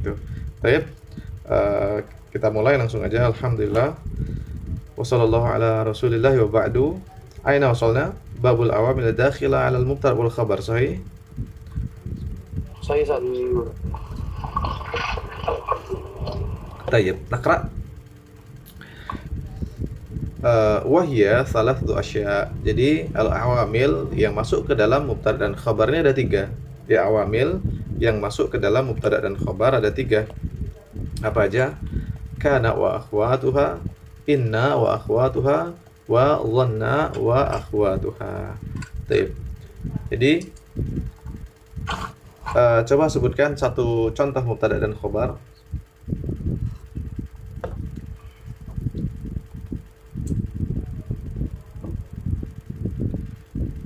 Tuh. Baik, kita mulai langsung aja. Alhamdulillah. Wassallallahu ala Rasulillah wa ba'du. Aina wasalna? Babul awamil dakhila 'ala al-mubtada wal khabar. Sahih? Saya saat Tayyib. Naqra. Wahya salatu asya. Jadi al-awamil yang masuk ke dalam mubtada dan khabarnya ada 3. Ya, awamil yang masuk ke dalam mubtada dan khabar ada 3. Apa aja? Kana wa akhwatuha, inna wa akhwatuha, wa dhanna wa akhwatuha. Tayyib. Jadi coba sebutkan satu contoh mubtada dan khabar.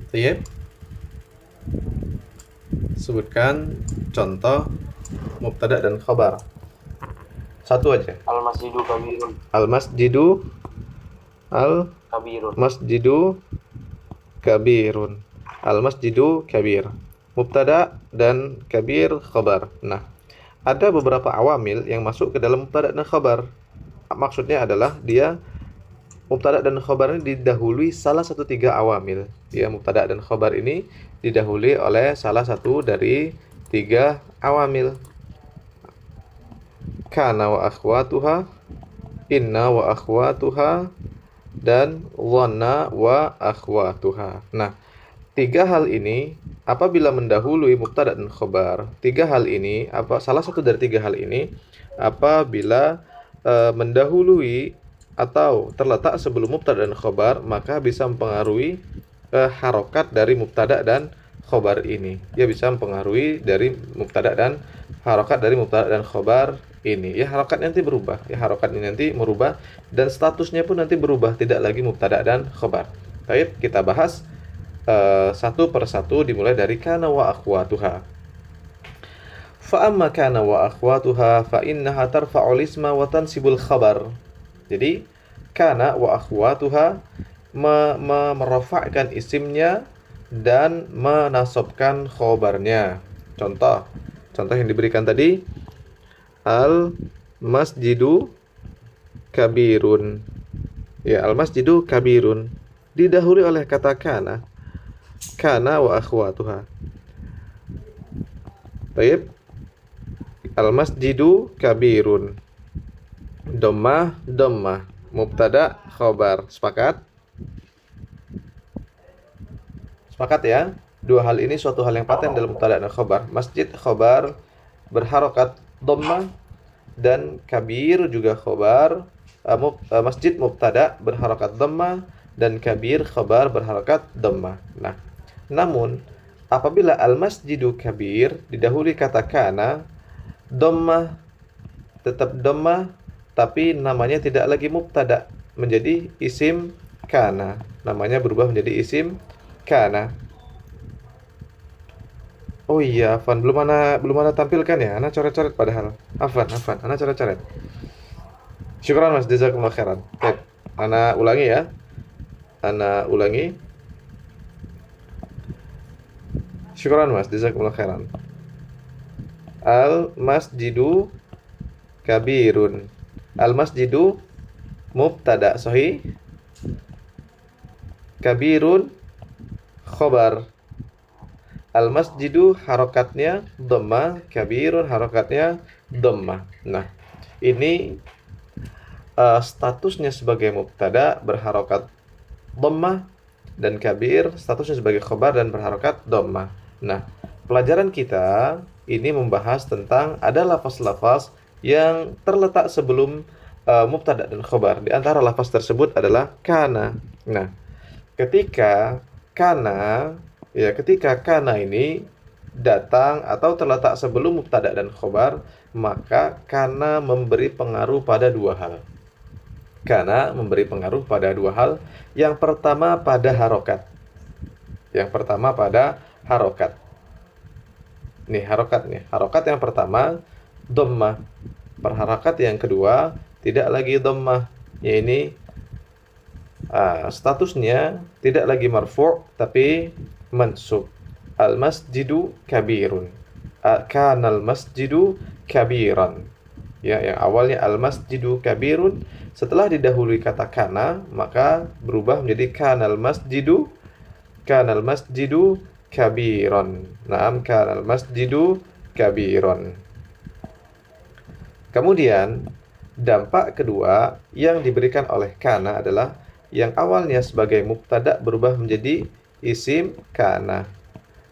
Tayyib. Sebutkan contoh mubtada dan khabar. Satu aja. Al-Masjidu Kabirun. Al-masjidu Kabirun. Al-masjidu kabirun. Al-masjidu kabir. Mubtada dan kabir khabar. Nah, ada beberapa awamil yang masuk ke dalam mubtada dan khabar. Maksudnya adalah dia mubtada dan khabar ini didahului salah satu 3 awamil. Ya, mubtada dan khabar ini didahului oleh salah satu dari 3 awamil. Kana wa akhwatuha, inna wa akhwatuha, dan dhanna wa akhwatuha. Nah, 3 hal ini apabila mendahului mubtada dan khabar, 3 hal ini salah satu dari 3 hal ini apabila mendahului atau terletak sebelum mubtada dan khabar, maka bisa mempengaruhi harokat dari mubtada dan khabar ini. Ya, bisa mempengaruhi dari mubtada dan harokat dari mubtada dan khabar ini. Ya, harokat nanti berubah. Ya, harokat ini nanti merubah dan statusnya pun nanti berubah, tidak lagi mubtada dan khabar. Baik, kita bahas satu persatu, dimulai dari kana wa akhwatuha. Fa amma kana wa akhwatuha fa innaha tarfa'ul isma wa tansibul khabar. Jadi kana wa akhwatuha merafa'kan isimnya dan menasabkan khabarnya. Contoh yang diberikan tadi, al masjidu kabirun. Ya, al masjidu kabirun didahului oleh kata kana wa akhwatuha. Baik. Al masjidu kabirun. Dhammah, mubtada, khabar. Sepakat? Sepakat ya? 2 hal ini suatu hal yang paten dalam mubtada dan khabar. Masjid khabar berharokat dhammah, dan kabir juga khabar. Masjid mubtada berharokat dhammah, dan kabir khabar berharokat dhammah. Nah, namun apabila al-masjidu kabir didahului kata kana, dhammah tetap dhammah, tapi namanya tidak lagi mubtada, menjadi isim kana. Namanya berubah menjadi isim kana. Oh iya, Afan, belum ana tampilkan ya. Ana coret-coret padahal. Afan, ana coret-coret. Syukran Mas, jazakumullah khairan. Baik, ana ulangi ya. Ana ulangi. Syukran Mas, jazakumullah khairan. Al masjidu kabirun. Al masjidu mubtada sahih. Kabirun khabar. Al masjidu harokatnya dhammah, kabirun harokatnya dhammah. Nah, ini statusnya sebagai mubtada berharokat dhammah, dan kabir statusnya sebagai khabar dan berharokat dhammah. Nah, pelajaran kita ini membahas tentang ada lafaz-lafaz yang terletak sebelum mubtada dan khabar. Di antara lafaz tersebut adalah kana. Nah, ketika kana ini datang atau terletak sebelum mubtada dan khabar, maka kana memberi pengaruh pada 2 hal. Kana memberi pengaruh pada 2 hal. Yang pertama pada harokat. Nih, harokat yang pertama dhammah. Perharakat yang kedua tidak lagi dhammah. Ya, ini statusnya tidak lagi marfu' tapi mansub. Al masjidu kabirun. Kanal masjidu kabiran. Ya, yang awalnya al-masjidu kabirun, setelah didahului kata kana, maka berubah menjadi kanal masjidu kabiron. Naam, kanal masjidu kabiron. Kemudian dampak kedua yang diberikan oleh kana adalah yang awalnya sebagai mubtada berubah menjadi isim kana.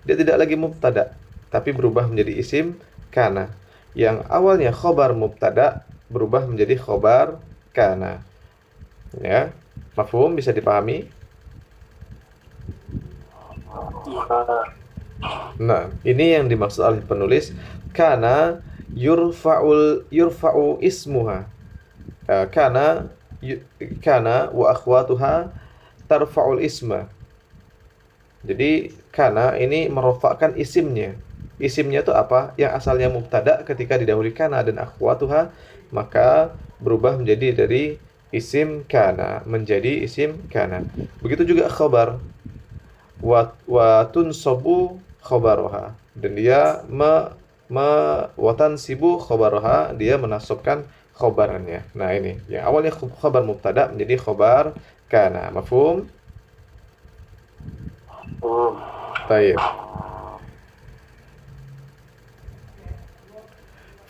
Dia tidak lagi mubtada, tapi berubah menjadi isim kana. Yang awalnya khobar mubtada berubah menjadi khobar kana. Ya, mafhum, bisa dipahami? Nah, ini yang dimaksud oleh penulis kana yurfa'u ismuha. Kana kana wa akhwatuha tarfa'ul isma. Jadi kana ini merofakkan isimnya. Isimnya itu apa? Yang asalnya mubtada ketika didahului kana dan akhwatuha, maka berubah menjadi dari isim kana menjadi isim kana. Begitu juga khabar wa tunsabu khabaroha, dan dia watan sibu khabaroha, dia menasabkan khabarannya. Nah, ini yang awalnya khabar mubtada menjadi khabar kana. Mafhum? Baik.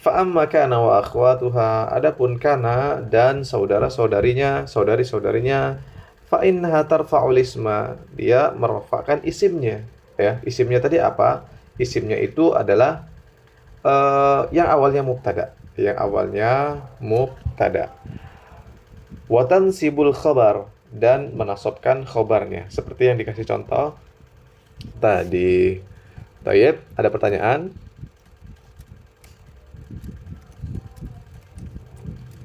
Fa'amma kana wa akhwatuha, adapun kana dan saudara-saudarinya, saudari-saudarinya, fa'innaha tarfa'ul isma, dia merofakkan isimnya. Ya, isimnya tadi apa? Isimnya itu adalah yang awalnya mubtada, Watan sibul khabar, dan menasabkan khabarnya, seperti yang dikasih contoh tadi. Baik, ada pertanyaan?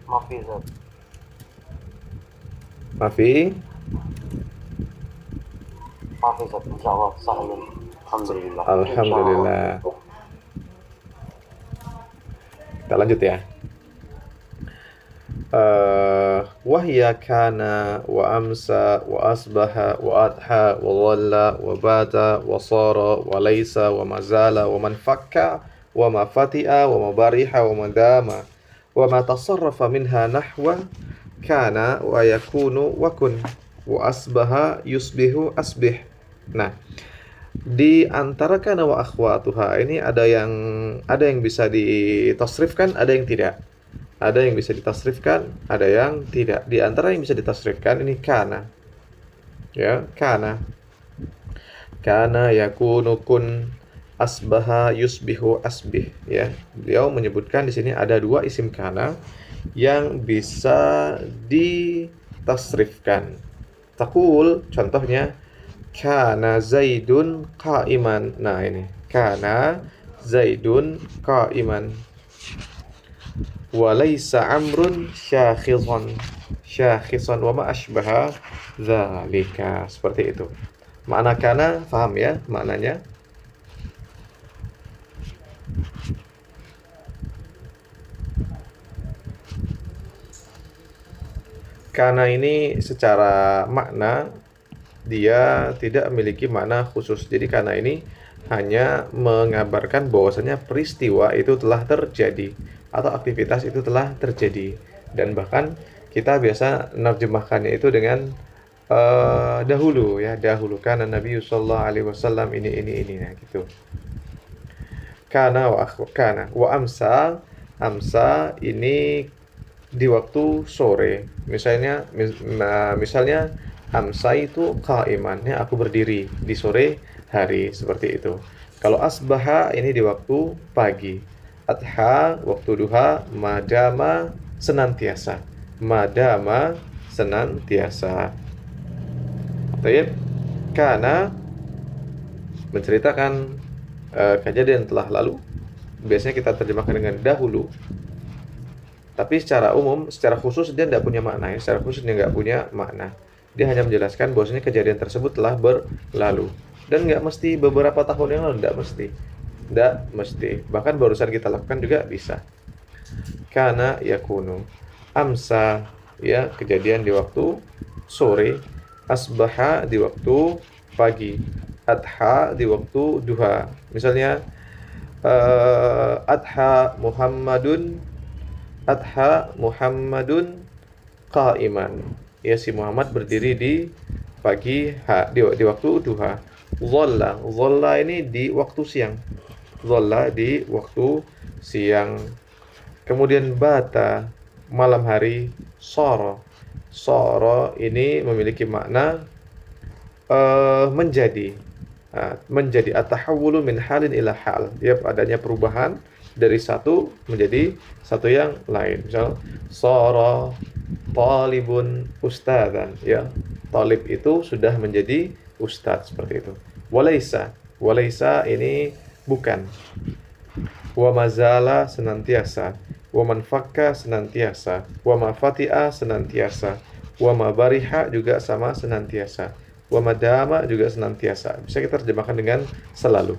Mafi Zat. Mafi? Mafi Zat, insyaallah sahih. Alhamdulillah. Alhamdulillah. Kita lanjut ya. Wahya kana wa amsa wa asbaha wa adha wa dhalla wa bata wa sara wa laysa wa mazala wa man fakka wa ma fati'a wa ma bariha wa ma dama wa ma tasarrafa minha nahwa kana wa yakunu wa kun wa asbaha yusbihu asbih. Nah, di antara kana wa akhwatuha ini ada yang bisa ditasrifkan, ada yang tidak. Ada yang bisa ditasrifkan, ada yang tidak. Di antara yang bisa ditasrifkan ini kana. Ya, kana. Kana yakunu kun, asbaha yusbihu asbih, ya. Beliau menyebutkan di sini ada dua isim kana yang bisa ditasrifkan. Taqul, contohnya kana zaidun qa'iman. Nah, ini kana zaidun qa'iman. Walaysa amrun syakhisan wa ma asbaha dzalika. Seperti itu. Makna kana paham ya maknanya? Kana ini secara makna dia tidak memiliki makna khusus. Jadi kana ini hanya mengabarkan bahwasanya peristiwa itu telah terjadi atau aktivitas itu telah terjadi, dan bahkan kita biasa menerjemahkannya itu dengan dahulu, ya, dahulu kana Nabi sallallahu alaihi wasallam ini nah, gitu. Kana wa amsa ini di waktu sore. Misalnya amsa itu qa'iman, ya, aku berdiri di sore hari, seperti itu. Kalau asbaha ini di waktu pagi. Adha waktu duha, madama senantiasa. Baik. Karena menceritakan kejadian telah lalu, biasanya kita terjemahkan dengan dahulu. Tapi secara umum, secara khusus dia tidak punya makna. Ya. Secara khusus dia nggak punya makna. Dia hanya menjelaskan bahwasanya kejadian tersebut telah berlalu. Dan nggak mesti beberapa tahun yang lalu, tidak mesti. Bahkan barusan kita lakukan juga bisa. Kana yakunu. Amsa, ya, kejadian di waktu sore. Asbaha di waktu pagi. Adha di waktu duha. Misalnya Adha Muhammadun qa'iman. Ya, si Muhammad berdiri di pagi di waktu duha. Dhalla ini di waktu siang. Dhalla di waktu siang. Kemudian bata, malam hari. Sara ini memiliki makna menjadi. Menjadi at-tahawulu min halin ila hal. Ya, adanya perubahan dari satu menjadi satu yang lain. Misal sara talibun ustadzan, ya. Talib itu sudah menjadi ustadz, seperti itu. Walaisa ini bukan. Wa mazala senantiasa, wa manfakka senantiasa, wa mafati'a senantiasa, wa mabariha juga sama senantiasa, wa madama juga senantiasa. Bisa kita terjemahkan dengan selalu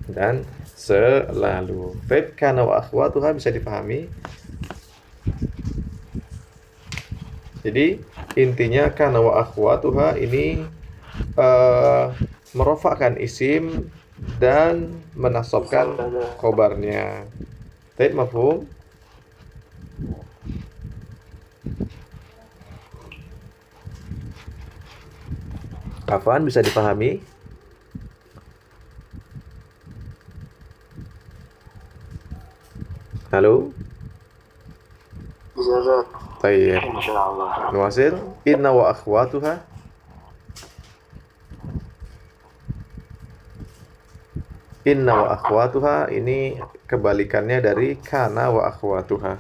dan selalu. Baik, kana wa akhwatuha bisa dipahami. Jadi intinya kana wa akhwatuha ini merofakkan isim dan menasabkan khobarnya. Baik, mafhum? Afwan, bisa dipahami? Halo? Bisa, Zat. Baik. Insyaallah. Nuwasil, inna wa akhwatuha. Inna wa akhwatuha ini kebalikannya dari kana wa akhwatuha.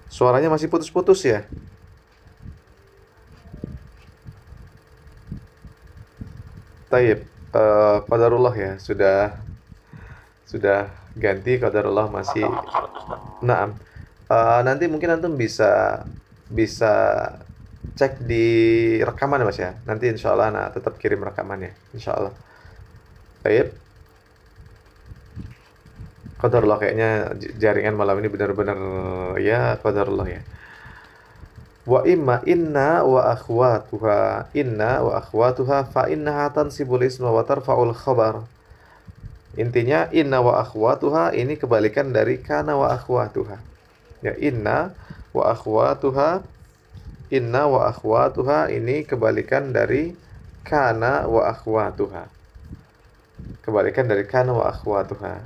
Suaranya masih putus-putus ya? Taib, qadarullah ya, sudah ganti qadarullah masih. Naam. Nanti mungkin antum bisa cek di rekaman ya Mas ya. Nanti insyaallah nah tetap kirim rekamannya insyaallah. Baik. Qadarullah, kayaknya jaringan malam ini benar-benar ya qadarullah ya. Wa imma inna wa akhwatuha fa innaha tansibul isma wa tarfa'ul khabar. Intinya inna wa akhwatuha ini kebalikan dari kana wa akhwatuha. Ya, inna wa akhwatuha ini kebalikan dari kana wa akhwatuha. Kebalikan dari kana wa akhwatuha.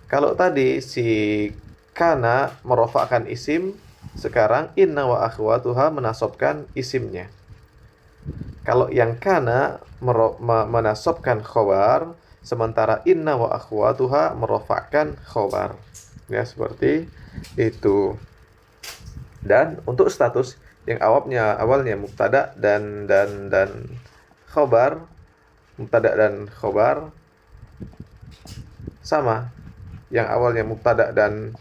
Kalau tadi si kana merofakkan isim, sekarang inna wa akhwatuha menasabkan isimnya. Kalau yang kana menasabkan khobar, sementara inna wa akhwatuha merofakkan khobar. Ya, seperti itu. Dan untuk status yang awalnya mubtada dan khobar, mubtada dan khobar sama. Yang awalnya mubtada dan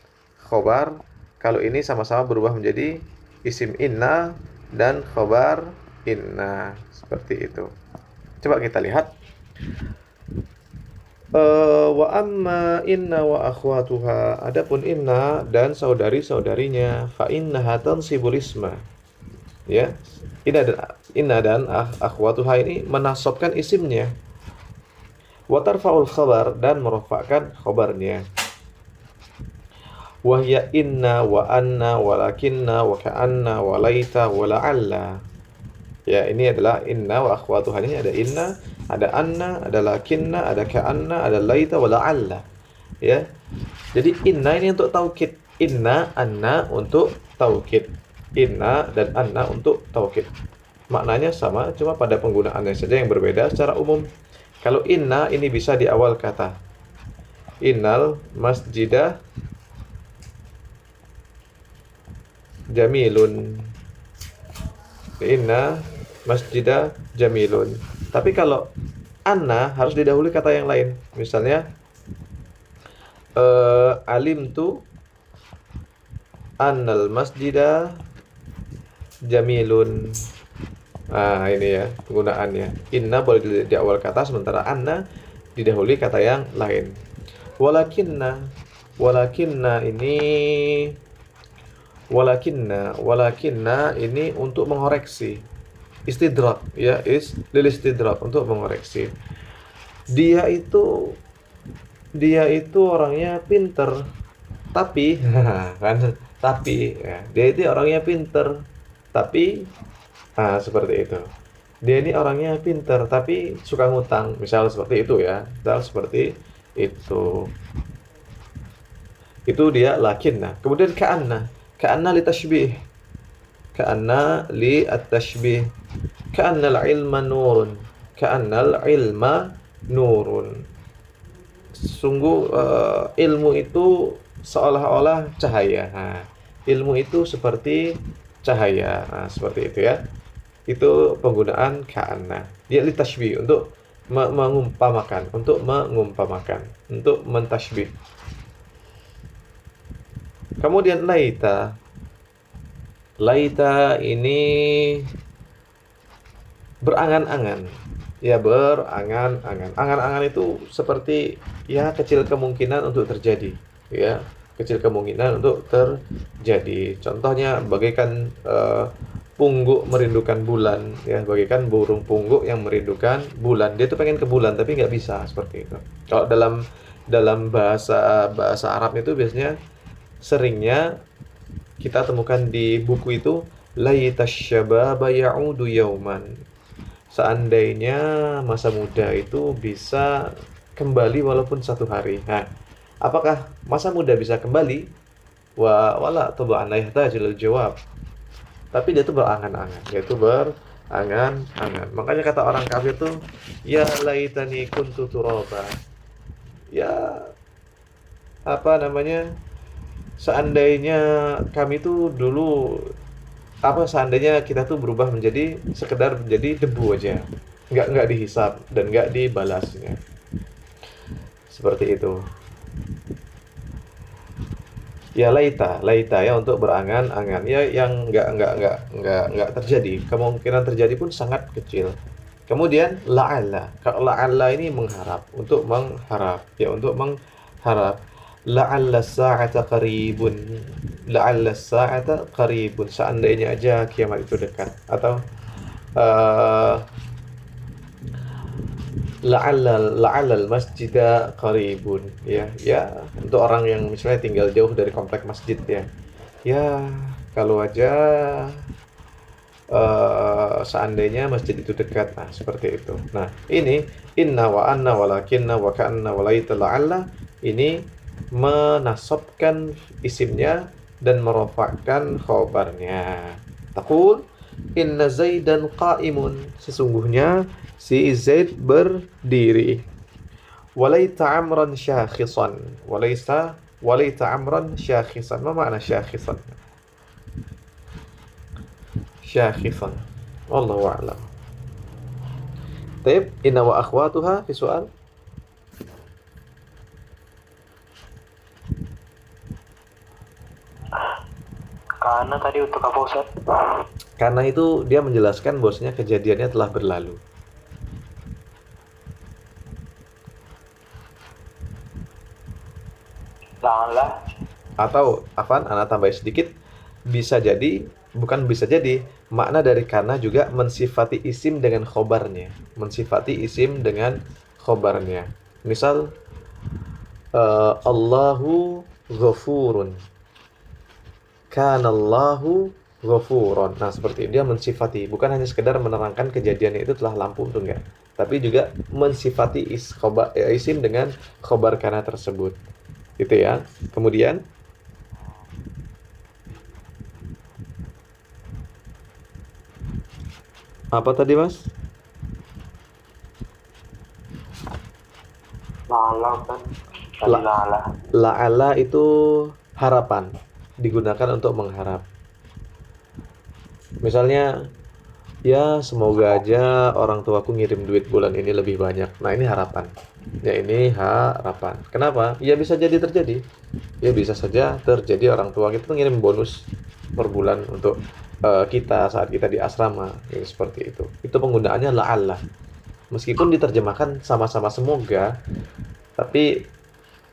khobar, kalau ini sama-sama berubah menjadi isim inna dan khobar inna, seperti itu. Coba kita lihat. Wa amma inna wa akhwatuha, adapun inna dan saudari-saudarinya, fa innaha tansibul isma. Ya, inna dan akhwatuha ini menasabkan isimnya. Wa tarfa'ul khabar, dan merofakkan khabarnya. Wa hiya inna wa anna walakinna wa ka'anna wa laita wa la'alla. Ya, ini adalah inna wa akhwatuha. Ini ada inna, ada anna, ada lakinna, ada ka'anna, ada laita wa la'alla. Ya. Jadi inna ini untuk taukid. Inna, anna untuk taukid. Inna dan anna untuk taukid. Maknanya sama, cuma pada penggunaannya saja yang berbeda secara umum. Kalau inna ini bisa di awal kata. Innal masjidah jamilun. Inna masjidah jamilun. Tapi kalau anna harus didahului kata yang lain. Misalnya alimtu annal masjidah jamilun. Nah, ini ya penggunaannya. Inna boleh di awal kata, sementara anna didahului kata yang lain. Walakinna ini untuk mengoreksi. Istidrak, ya, lil istidrak, untuk mengoreksi. Dia itu dia itu orangnya pinter, tapi kan, tapi ya, dia itu orangnya pinter, tapi seperti itu. Dia ini orangnya pinter, tapi suka ngutang, misal seperti itu ya, misal seperti itu. Itu dia lakin. Nah, kemudian ka'anna li tashbih, ka'anna li at-tashbih, ka'anna al-ilma nurun, ka'anna al-ilma nurun. Sungguh ilmu itu seolah-olah cahaya. Nah, ilmu itu seperti cahaya. Nah, seperti itu ya. Itu penggunaan ka'anna. Dia li tashbih, untuk mengumpamakan, untuk mentashbih. Kemudian laita. Laita ini berangan-angan. Ya, berangan-angan. Angan-angan itu seperti ya kecil kemungkinan untuk terjadi. Ya, kecil kemungkinan untuk terjadi. Contohnya bagaikan pungguk merindukan bulan, ya, bagaikan burung pungguk yang merindukan bulan. Dia tuh pengen ke bulan tapi nggak bisa, seperti itu. Kalau dalam bahasa Arab itu biasanya seringnya kita temukan di buku itu laitasyababa ya'udu yauman. Seandainya masa muda itu bisa kembali walaupun satu hari. Nah, apakah masa muda bisa kembali? Wala taba'an la yahtajul jawab. Tapi dia tuh berangan-angan, Makanya kata orang kafir tuh, ya laitani kuntu turaba. Ya, apa namanya? Seandainya kami tuh dulu, seandainya kita tuh berubah menjadi sekedar menjadi debu aja, nggak dihisap dan nggak dibalasnya, seperti itu. Ya laita ya, untuk berangan-angan ya, yang nggak terjadi, kemungkinan terjadi pun sangat kecil. Kemudian la'alla, kalau la'alla ini mengharap, untuk mengharap ya, untuk mengharap. La'alla sa'ata qaribun, la'alla sa'ata qaribun, seandainya aja kiamat itu dekat. Atau la'allal masjida qaribun, ya untuk orang yang misalnya tinggal jauh dari komplek masjid, ya kalau aja seandainya masjid itu dekat. Nah, seperti itu. Nah, ini inna wa anna walakinna wa ka'anna wa laita la'alla ini menasabkan isimnya dan merofakkan khobarnya. Taqul inna Zaidan qa'imun, sesungguhnya si Zaid berdiri. Walaita amran syakhisan, walaita amran syakhisan. Apa makna syakhisan? Syakhisan, wallahu a'lam. Taib, inna wa akhwatuha fi soal. Karena tadi untuk apa, Ustaz? Karena itu dia menjelaskan bahwasanya kejadiannya telah berlalu. La'alla. Atau anak tambah sedikit, bisa jadi, bukan bisa jadi, makna dari karena juga mensifati isim dengan khobarnya. Misal Allahu ghafurun, kanallahu ghafuron. Nah, seperti dia mensifati, bukan hanya sekedar menerangkan kejadiannya itu telah lampu, itu enggak, tapi juga mensifati isim dengan khobar kana tersebut. Gitu ya. Kemudian apa tadi, Mas? La'alla kan. Tadi la'alla. La'ala itu harapan, digunakan untuk mengharap. Misalnya, ya semoga aja orang tuaku ngirim duit bulan ini lebih banyak. Nah, ini harapan. Ya, ini harapan. Kenapa? Ya bisa jadi terjadi. Ya bisa saja terjadi orang tua kita ngirim bonus per bulan untuk kita saat kita di asrama. Ya, seperti itu. Itu penggunaannya la'alla. Meskipun diterjemahkan sama-sama semoga, tapi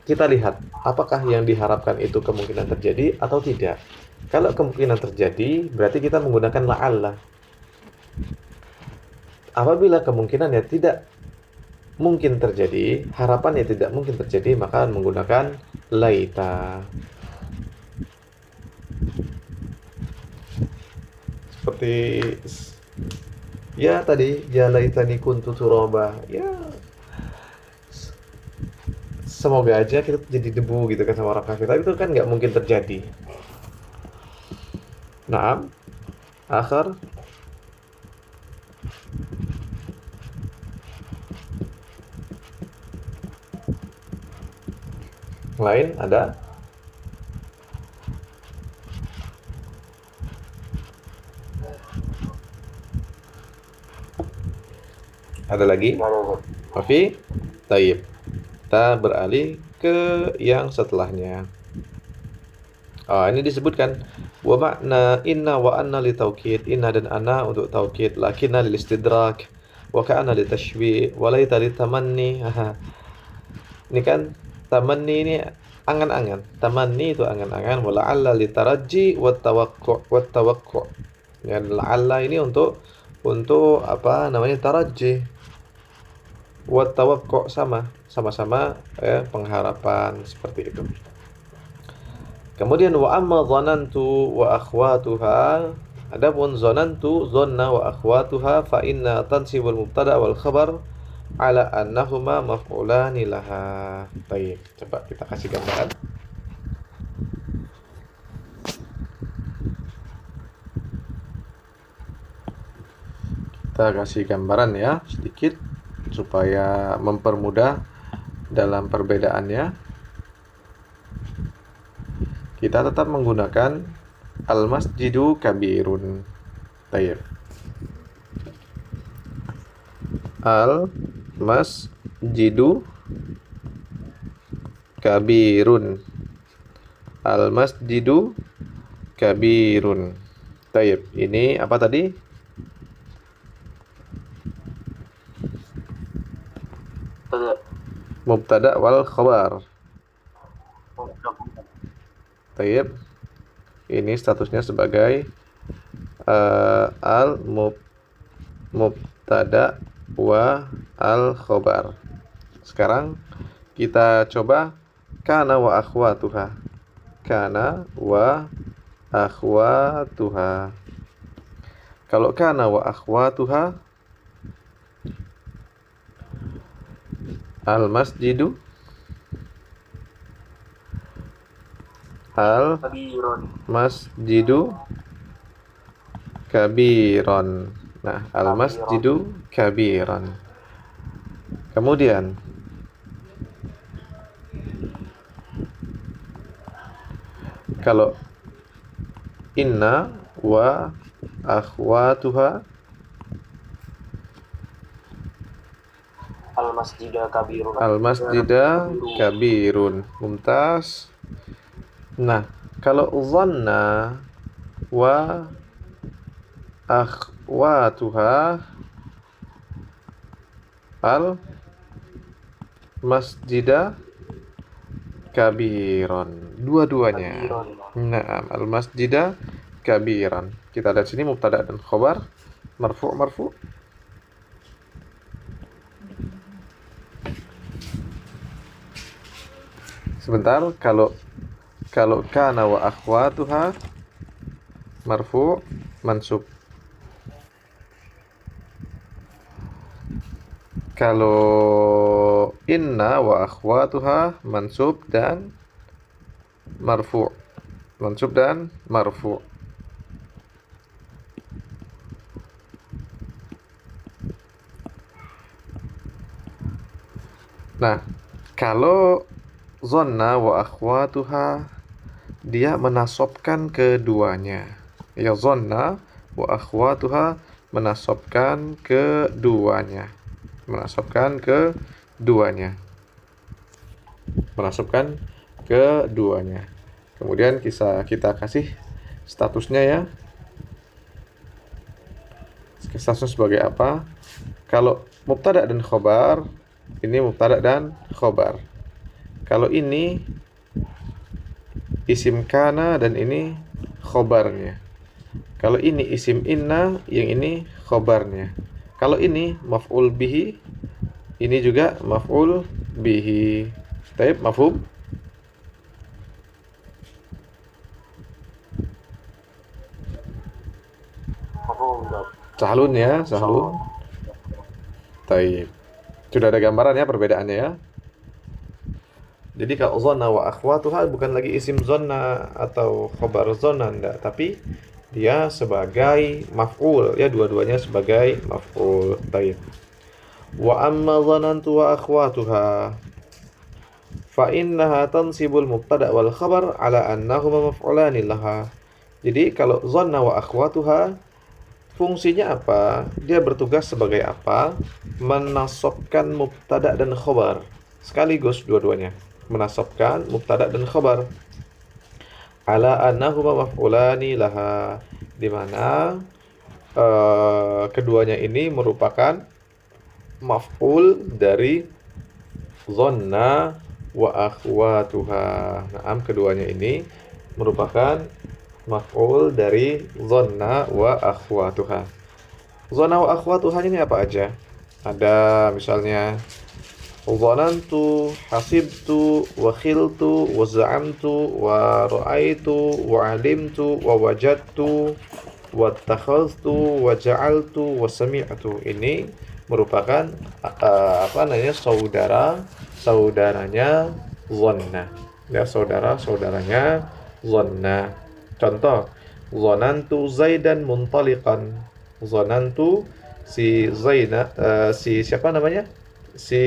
kita lihat apakah yang diharapkan itu kemungkinan terjadi atau tidak. Kalau kemungkinan terjadi, berarti kita menggunakan la'alla. Apabila kemungkinannya tidak mungkin terjadi, harapan yang tidak mungkin terjadi, maka menggunakan laita. Seperti ya tadi, ya laitani kuntu turaba. Ya semoga aja kita jadi debu gitu kan sama orang kafir. Tapi itu kan nggak mungkin terjadi. Naam, akhir. Lain ada? Ada lagi? Nggak ada, Ustaz. Oke, taib. Kita beralih ke yang setelahnya. Ini disebutkan wa makna inna wa anna li taukid. Inna dan anna untuk taukid, lakinna lil istidrak, wa ka'anna li tashwi', wa laita li tamanni. Ini kan tamanni ini angan-angan. Tamanni itu angan-angan, wa la'alla li taraji wa tawaqqa'. Ya, la'alla ini untuk apa namanya, taraji. Wa tawaqqa' sama-sama pengharapan seperti itu. Kemudian wa amma dhanantu wa akhwatuha. Adapun dhanantu, dhanna wa akhwatuha fa inna tansibul mubtada wal khabar ala annahuma maf'ulani laha. Baik, coba kita kasih gambaran. Kita kasih gambaran ya sedikit supaya mempermudah dalam perbedaannya. Kita tetap menggunakan al-masjidu kabirun. Baik. Al-masjidu kabirun. Al-masjidu kabirun. Baik. Ini apa tadi? Mubtada wal khabar. Taib. Ini statusnya sebagai al-mubtada wa al-khabar. Sekarang kita coba kana wa akhwatuha. Kana wa akhwatuha. Kalau kana wa akhwatuha, al-masjidu al-masjidu kabiron. Nah, al-masjidu kabiron. Kemudian kalau inna wa akhwatuha, al-masjida kabirun. al-masjida kabirun. Mumtaz. Nah, kalau dhanna wa akhwatuha, al-masjida kabiron. Dua-duanya. Nah, al-masjida kabiran. Kita lihat sini mubtada dan khabar, marfu'. Sebentar, kalau kana wa akhwatuha marfu' mansub. Kalau inna wa akhwatuha mansub dan marfu'. Mansub dan marfu'. Nah, kalau dhanna wa akhwatuha, dia menasobkan keduanya. Ya, dhanna wa akhwatuha menasobkan keduanya. Menasobkan keduanya. Kemudian kita kasih statusnya ya. Statusnya sebagai apa? Kalau mubtada dan khobar, ini mubtada dan khobar. Kalau ini isim kana dan ini khobarnya. Kalau ini isim inna, yang ini khobarnya. Kalau ini maf'ul bihi, Ini juga maf'ul bihi. Taib, mafhum? Mafhum Ustaz. Sahlun ya, Insyaallah. sahlun. Taib. Sudah ada gambaran ya perbedaannya ya. Jadi kalau zona wa akhwatuha bukan lagi isim zona atau khobar zona, enggak, tapi dia sebagai maf'ul ya, dua-duanya sebagai maf'ul. Taib. Wa amma zanantu wa akhwatuha fa innaha tansibul mubtada wal khabar ala annahuma maf'ulani laha. Jadi kalau zanna wa akhwatuha fungsinya apa? Dia bertugas sebagai apa? Menasabkan mubtada dan khabar. Sekaligus dua-duanya. Menasabkan mubtada dan khabar. Ala annahuma maf'ulani laha. Di mana keduanya ini merupakan maf'ul dari dhanna wa akhwatuha. Nah, keduanya ini merupakan maf'ul dari dhanna wa akhwatuha. Dhanna wa akhwatuha ini apa aja? Ada misalnya dhanantu, hasibtu, wa khiltu, wa za'amtu, wa ra'aitu, wa alimtu, wa wajadtu, wa takhaztu, wa ja'altu, wa sami'tu. Ini merupakan saudaranya dhanna. Ya, saudaranya dhanna. Contoh, zonantu Zaidan muntaliqan. Zonantu si siapa namanya? Si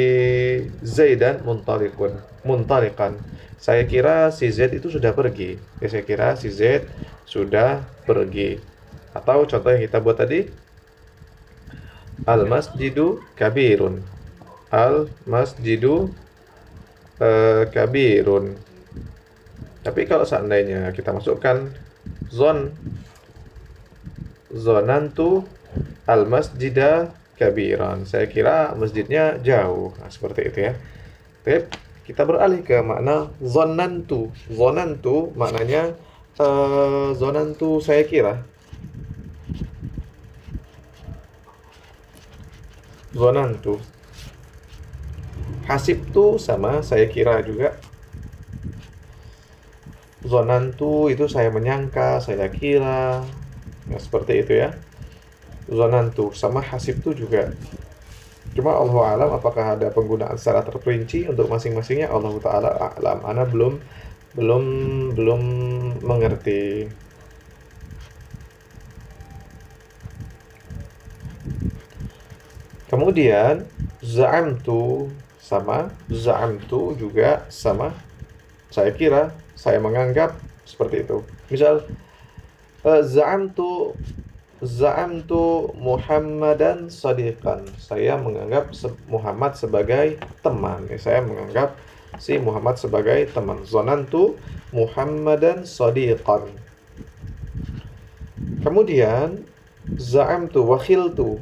Zaidan muntaliqan. Saya kira si Z itu sudah pergi. Ya, saya kira si Z sudah pergi. Atau contoh yang kita buat tadi, al masjidu kabirun. Al masjidu kabirun. Tapi kalau seandainya kita masukkan zonantu al masjida kabiran, saya kira masjidnya jauh. Nah, seperti itu ya. Oke, kita beralih ke makna zonantu. Zonantu maknanya zonantu saya kira. Zonantu. Hasibtu sama saya kira juga. Zonantu itu saya menyangka, saya kira. Nah, seperti itu ya. Zonantu sama hasibtu juga. Cuma Allah alam apakah ada penggunaan secara terperinci untuk masing-masingnya, Allah taala alam. Ana belum mengerti. Kemudian za'amtu juga sama saya kira, saya menganggap, seperti itu. Misal za'amtu Muhammadan sadiqan. Saya menganggap Muhammad sebagai teman. Saya menganggap si Muhammad sebagai teman. Zonantu Muhammadan sadiqan. Kemudian za'amtu wa khiltu.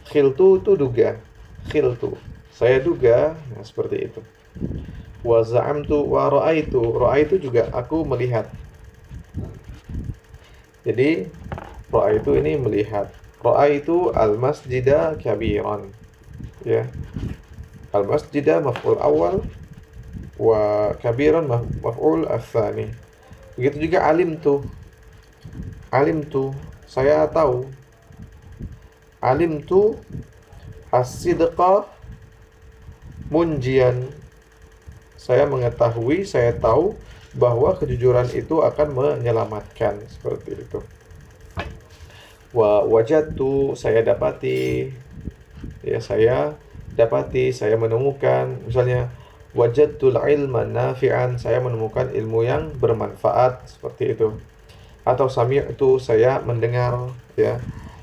Khiltu itu duga. Khiltu, saya duga. Nah, seperti itu. Wa za'amtu wa ra'aitu juga aku melihat. Jadi ra'aitu ini melihat. Ra'aitu al-masjida kabiran. Ya. Al-masjida maf'ul awal wa kabiran maf'ul ats-tsani. Begitu juga alimtu, saya tahu. Alimtu as-sidqa munjian. Saya mengetahui, saya tahu bahwa kejujuran itu akan menyelamatkan, seperti itu. Wa wajadtu, saya dapati. Ya, saya dapati, saya menemukan. Misalnya wajadtul ilma nafi'an, saya menemukan ilmu yang bermanfaat, seperti itu. Atau sami'tu, saya mendengar, ya.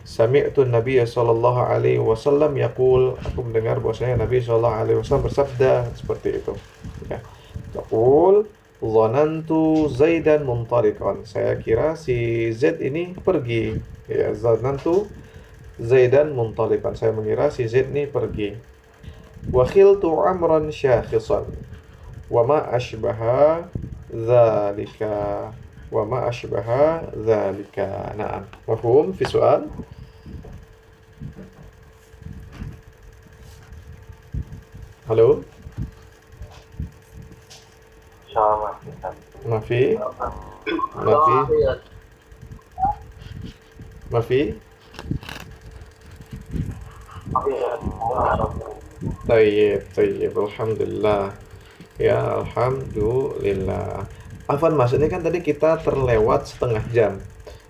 Sami'tu Nabi sallallahu alaihi wasallam yaqul, aku mendengar bahwasanya Nabi sallallahu alaihi wasallam bersabda, seperti itu. Ya. Yaqul dhanantu Zaidan muntariqan. Saya kira si Z ini pergi. Ya, dhanantu Zaidan muntariqan. Saya mengira si Z ini pergi. Wa khiltu amran syakhisan. Wa ma ashbaha dzalika. Wa ma ashbaha dzalika. Naam. Mafhum fi soal? Halo, Sama. Mafi, Mafi, Mafi. Tayyib, tayyib, alhamdulillah. Ya, alhamdulillah. Afwan Mas, ini kan tadi kita terlewat setengah jam.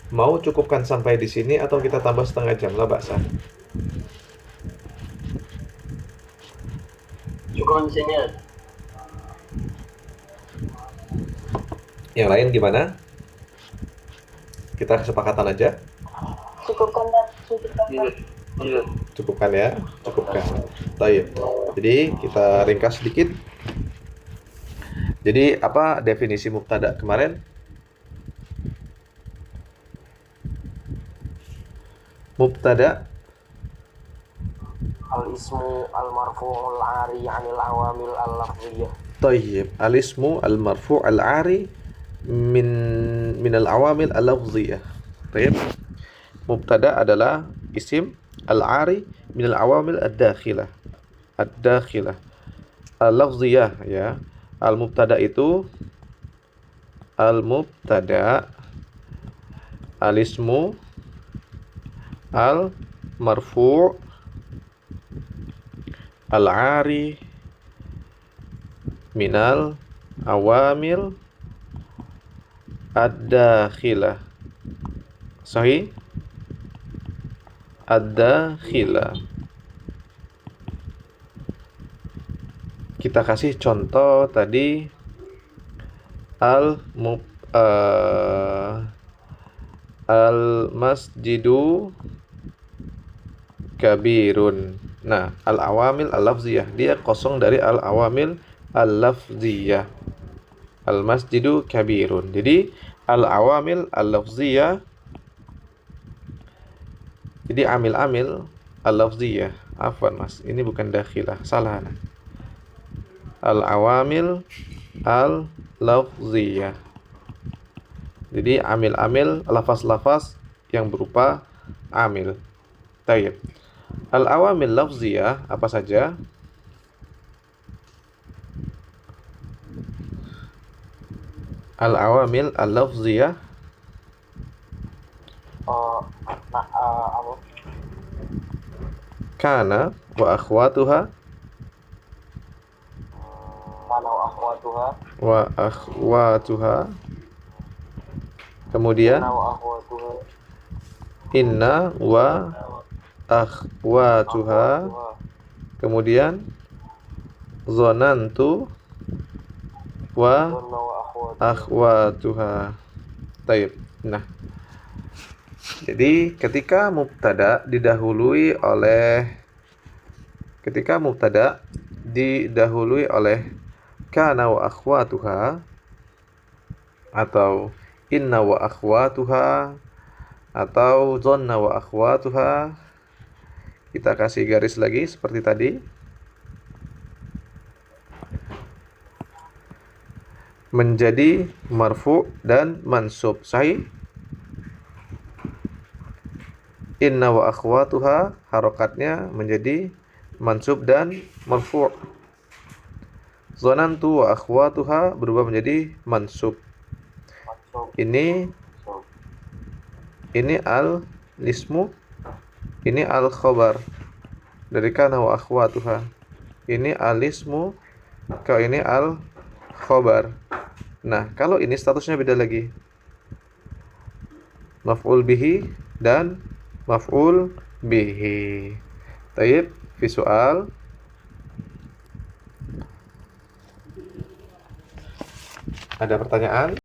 Mau cukupkan sampai di sini atau kita tambah setengah jam lah, Baksa? Cukup sini. Yang lain gimana? Kita kesepakatan aja. Cukupkan dan cukupkan. Iya. Cukupkan ya, cukupkan. Tayyib. Jadi kita ringkas sedikit. Jadi apa definisi mubtada kemarin? Mubtada Al-ismu al-marfu'ul 'ari 'anil awamil al-lafziyah. Tayyib. Al-ismu al-marfu' al-'ari min al-awamil al-lafziyah. Tayyib. Mubtada adalah isim al-'ari min al-awamil ad-dakhilah. Ad-dakhilah. Al-lafziyah ya. Al-mubtada itu al-mubtada al-ismu al-marfu' al-'ari minal awamil ad-dakhilah. Sahih? Ad-dakhilah. Kita kasih contoh tadi al-masjidu kabirun. Nah, al-awamil al-lafziyah dia kosong dari al-awamil al-lafziyah. Al-masjidu kabirun. Jadi al-awamil al-lafziyah. Jadi amil-amil al-lafziyah. Afwan Mas, ini bukan dakhilah, salah. Al-awamil al-lafziyah. Jadi amil-amil, lafaz-lafaz yang berupa amil. Tayyib. Al-awamil lafziyah apa saja? Al-awamil al-lafziyah Apa? kana wa akhwatuha Kana wa akhwatuha. wa akhwatuha. Kemudian Kana wa akhwatuha. inna wa akhwatuha. Kemudian zonantu wa Dhanna wa akhwatuha. akhwatuha. Taib. Nah, jadi ketika mubtada didahului oleh kana wa akhwatuha atau inna wa akhwatuha atau dhanna wa akhwatuha, kita kasih garis lagi seperti tadi. Menjadi marfu dan mansub. Sahih? Inna wa akhwatuha harokatnya menjadi mansub dan marfu'. Zonantu wa akhwatuha berubah menjadi mansub. Ini al-ismu, ini al-khobar dari kana wa akhwatuha. Ini al-ismu, kalau ini al-khobar. Nah, kalau ini statusnya beda lagi. Maf'ul bihi dan maf'ul bihi. Tayyib, visual. Ada pertanyaan?